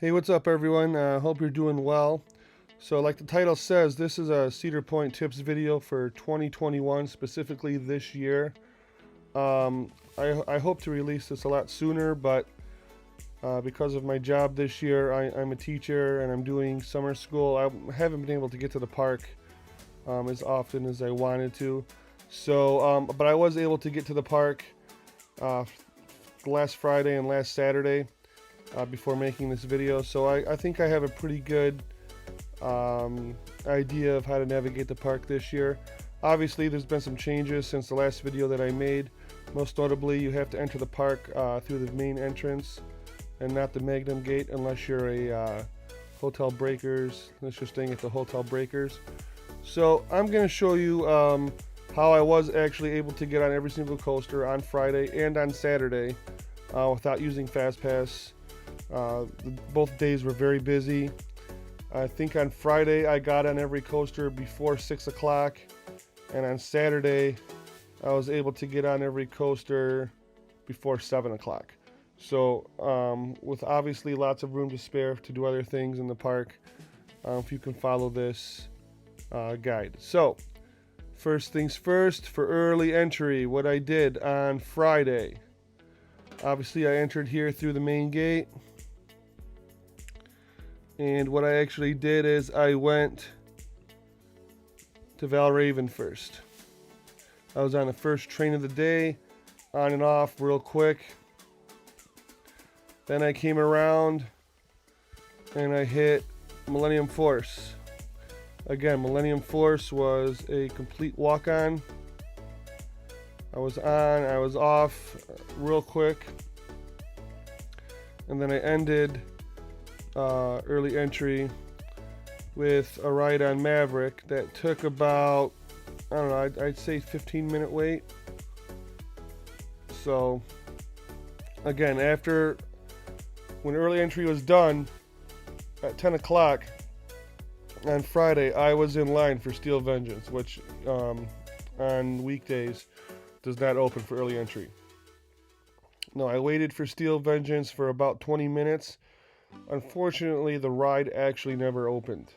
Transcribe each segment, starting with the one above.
Hey, what's up, everyone? Hope you're doing well. So, like the title says, this is a Cedar Point tips video for 2021, specifically this year. I hope to release this a lot sooner, but because of my job this year, I'm a teacher and I'm doing summer school. I haven't been able to get to the park as often as I wanted to. So, but I was able to get to the park last Friday and last Saturday. Before making this video, so I think I have a pretty good idea of how to navigate the park this year. Obviously, there's been some changes since the last video that I made. Most notably, you have to enter the park through the main entrance and not the Magnum gate unless you're a Hotel Breakers, unless you're staying at the Hotel Breakers. So I'm going to show you how I was actually able to get on every single coaster on Friday and on Saturday without using FastPass. Both days were very busy. I think on Friday I got on every coaster before 6 o'clock, and on Saturday I was able to get on every coaster before 7 o'clock. So with obviously lots of room to spare to do other things in the park, if you can follow this guide. So first things first, for early entry, what I did on Friday. Obviously I entered here through the main gate. And what I actually did is I went to Valraven first. I was on the first train of the day, on and off real quick. Then I came around and I hit Millennium Force. Again, Millennium Force was a complete walk-on. I was on, I was off real quick. And then I ended early entry with a ride on Maverick that took about, I don't know, I'd say 15-minute wait. So again, when early entry was done at 10 o'clock on Friday, I was in line for Steel Vengeance, which on weekdays does not open for early entry. No, I waited for Steel Vengeance for about 20 minutes. Unfortunately, the ride actually never opened.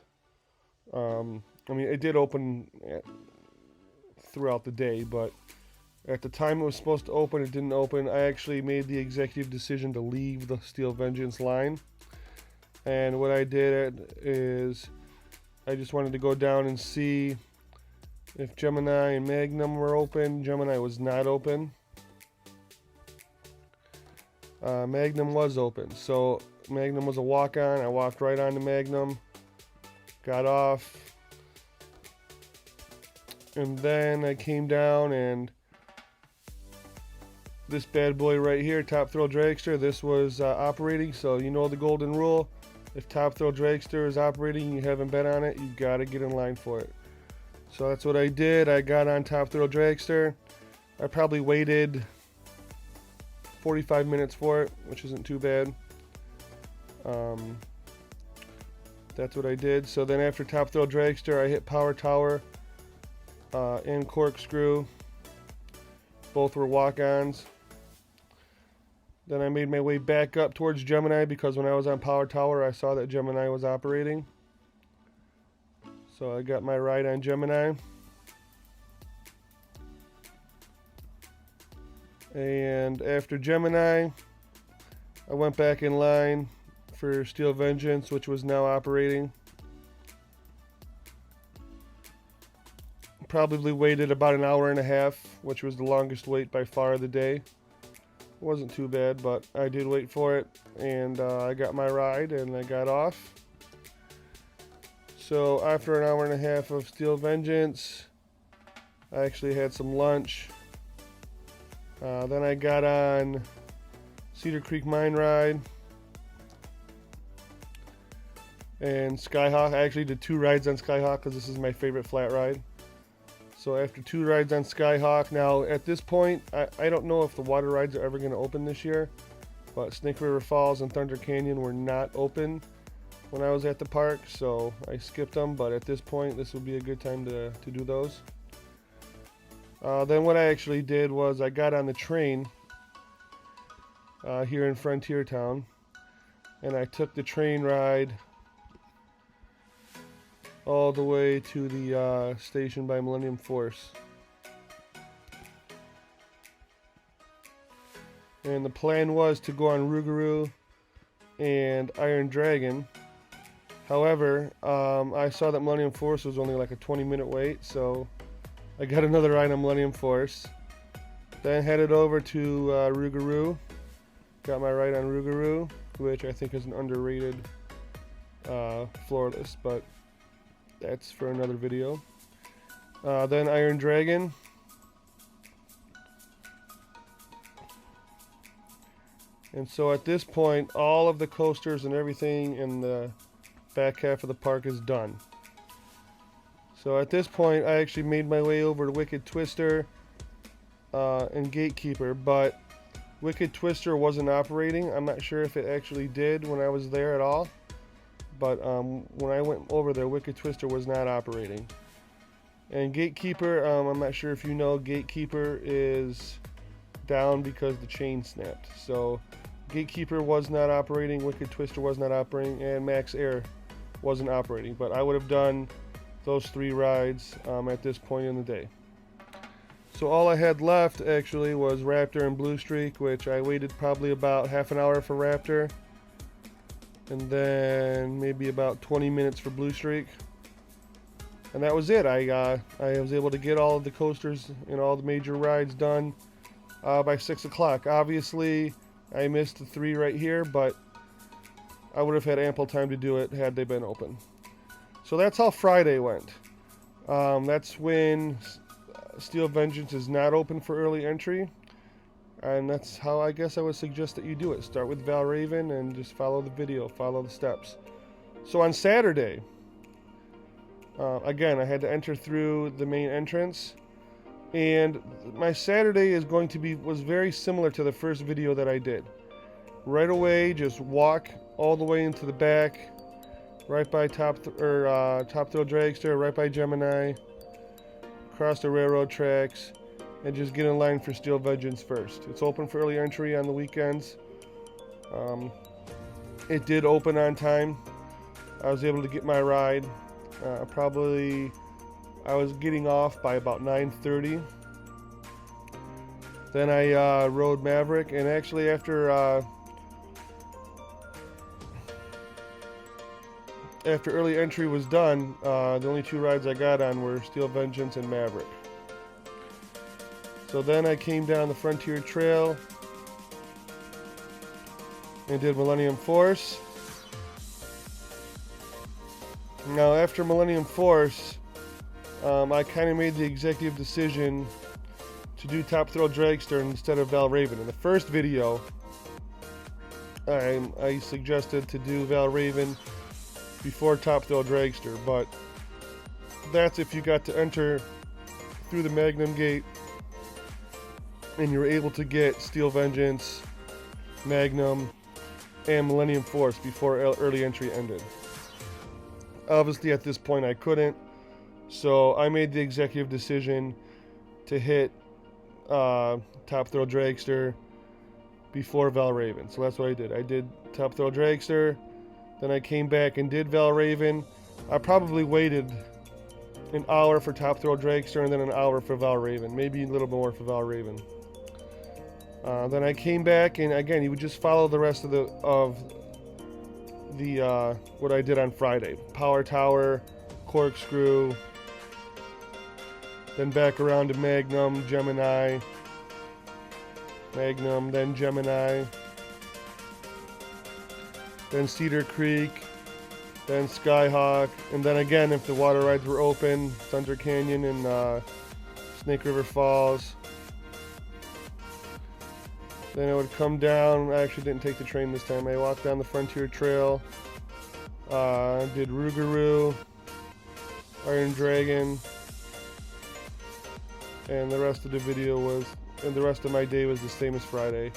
I mean, it did open throughout the day, but at the time it was supposed to open, it didn't open. I actually made the executive decision to leave the Steel Vengeance line. And what I did is I just wanted to go down and see if Gemini and Magnum were open. Gemini was not open. Magnum was open. So Magnum was a walk-on. I walked right onto Magnum, got off, and then I came down, and this bad boy right here, Top Thrill Dragster, this was operating. So you know the golden rule: if Top Thrill Dragster is operating and you haven't been on it, you gotta get in line for it. So that's what I did. I got on Top Thrill Dragster. I probably waited 45 minutes for it, which isn't too bad. That's what I did. So then after Top Thrill Dragster, I hit Power Tower and Corkscrew. Both were walk-ons. Then I made my way back up towards Gemini because when I was on Power Tower, I saw that Gemini was operating. So I got my ride on Gemini. And after Gemini, I went back in line for Steel Vengeance, which was now operating. Probably waited about an hour and a half, which was the longest wait by far of the day. It wasn't too bad, but I did wait for it, and I got my ride and I got off. So after an hour and a half of Steel Vengeance, I actually had some lunch. Then I got on Cedar Creek Mine Ride and Skyhawk. I actually did 2 rides on Skyhawk because this is my favorite flat ride. So after 2 rides on Skyhawk, now at this point, I don't know if the water rides are ever going to open this year, but Snake River Falls and Thunder Canyon were not open when I was at the park, so I skipped them, but at this point, this would be a good time to do those. Then what I actually did was I got on the train here in Frontier Town. and I took the train ride all the way to the station by Millennium Force. And the plan was to go on Rougarou and Iron Dragon. However, I saw that Millennium Force was only like a 20-minute wait, so I got another ride on Millennium Force. Then headed over to Rougarou. Got my ride on Rougarou, which I think is an underrated floorless, but that's for another video. Then Iron Dragon. And so at this point, all of the coasters and everything in the back half of the park is done. So at this point, I actually made my way over to Wicked Twister and Gatekeeper, but Wicked Twister wasn't operating. I'm not sure if it actually did when I was there at all, but when I went over there, Wicked Twister was not operating. And Gatekeeper, I'm not sure if you know, Gatekeeper is down because the chain snapped. So Gatekeeper was not operating, Wicked Twister was not operating, and Max Air wasn't operating. But I would have done those 3 rides at this point in the day. So all I had left actually was Raptor and Blue Streak, which I waited probably about half an hour for Raptor, and then maybe about 20 minutes for Blue Streak. And that was it. I was able to get all of the coasters and all the major rides done by 6 o'clock. Obviously, I missed the 3 right here, but I would have had ample time to do it had they been open. So that's how Friday went. That's when Steel Vengeance is not open for early entry. And that's how I guess I would suggest that you do it. Start with Valraven and just follow the video, follow the steps. So on Saturday, again, I had to enter through the main entrance. And my Saturday was very similar to the first video that I did. Right away, just walk all the way into the back, right by Top Thrill Dragster, right by Gemini, cross the railroad tracks, and just get in line for Steel Vengeance first. It's open for early entry on the weekends. It did open on time. I was able to get my ride. I was getting off by about 9:30. Then I rode Maverick, and actually after early entry was done, the only 2 rides I got on were Steel Vengeance and Maverick. So then I came down the Frontier Trail and did Millennium Force. Now after Millennium Force, I kind of made the executive decision to do Top Thrill Dragster instead of Valraven. In the first video, I suggested to do Valraven before Top Thrill Dragster, but that's if you got to enter through the Magnum Gate and you were able to get Steel Vengeance, Magnum, and Millennium Force before early entry ended. Obviously at this point I couldn't, so I made the executive decision to hit Top Thrill Dragster before Valraven. So that's what I did. I did Top Thrill Dragster, then I came back and did Valraven. I probably waited an hour for Top Thrill Dragster and then an hour for Valraven, maybe a little more for Valraven. Then I came back, and again, you would just follow the rest of the what I did on Friday. Power Tower, Corkscrew, then back around to Magnum, Gemini, Magnum, then Gemini, then Cedar Creek, then Skyhawk, and then again, if the water rides were open, Thunder Canyon and Snake River Falls. Then I would come down. I actually didn't take the train this time. I walked down the Frontier Trail, did Rougarou, Iron Dragon, and the rest of the video was, and the rest of my day was the same as Friday.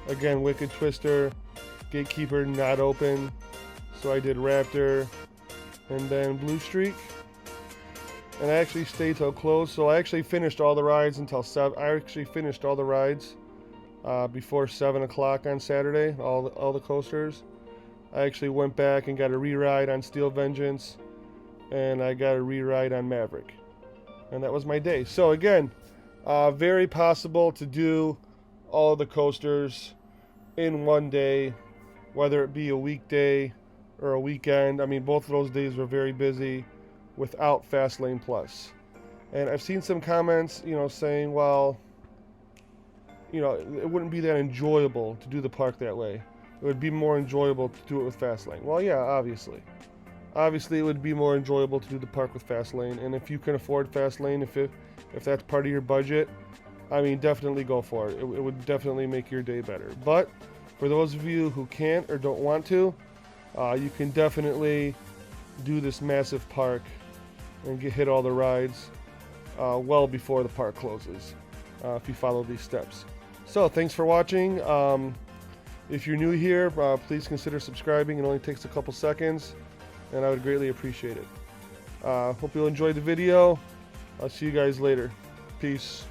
Again, Wicked Twister, Gatekeeper not open, so I did Raptor, and then Blue Streak. And I actually stayed till close, so I actually finished all the rides until 7. I actually finished all the rides before 7 o'clock on Saturday, all the coasters. I actually went back and got a re-ride on Steel Vengeance, and I got a re-ride on Maverick. And that was my day. So again, very possible to do all of the coasters in one day, whether it be a weekday or a weekend. I mean, both of those days were very busy without Fastlane Plus. And I've seen some comments, saying, well, it wouldn't be that enjoyable to do the park that way. It would be more enjoyable to do it with Fastlane. Well, yeah, obviously. Obviously, it would be more enjoyable to do the park with Fastlane. And if you can afford Fastlane, if that's part of your budget, I mean, definitely go for it. It would definitely make your day better. But for those of you who can't or don't want to, you can definitely do this massive park and hit all the rides well before the park closes if you follow these steps. So thanks for watching. If you're new here, please consider subscribing. It only takes a couple seconds, and I would greatly appreciate it. Hope you'll enjoy the video. I'll see you guys later. Peace.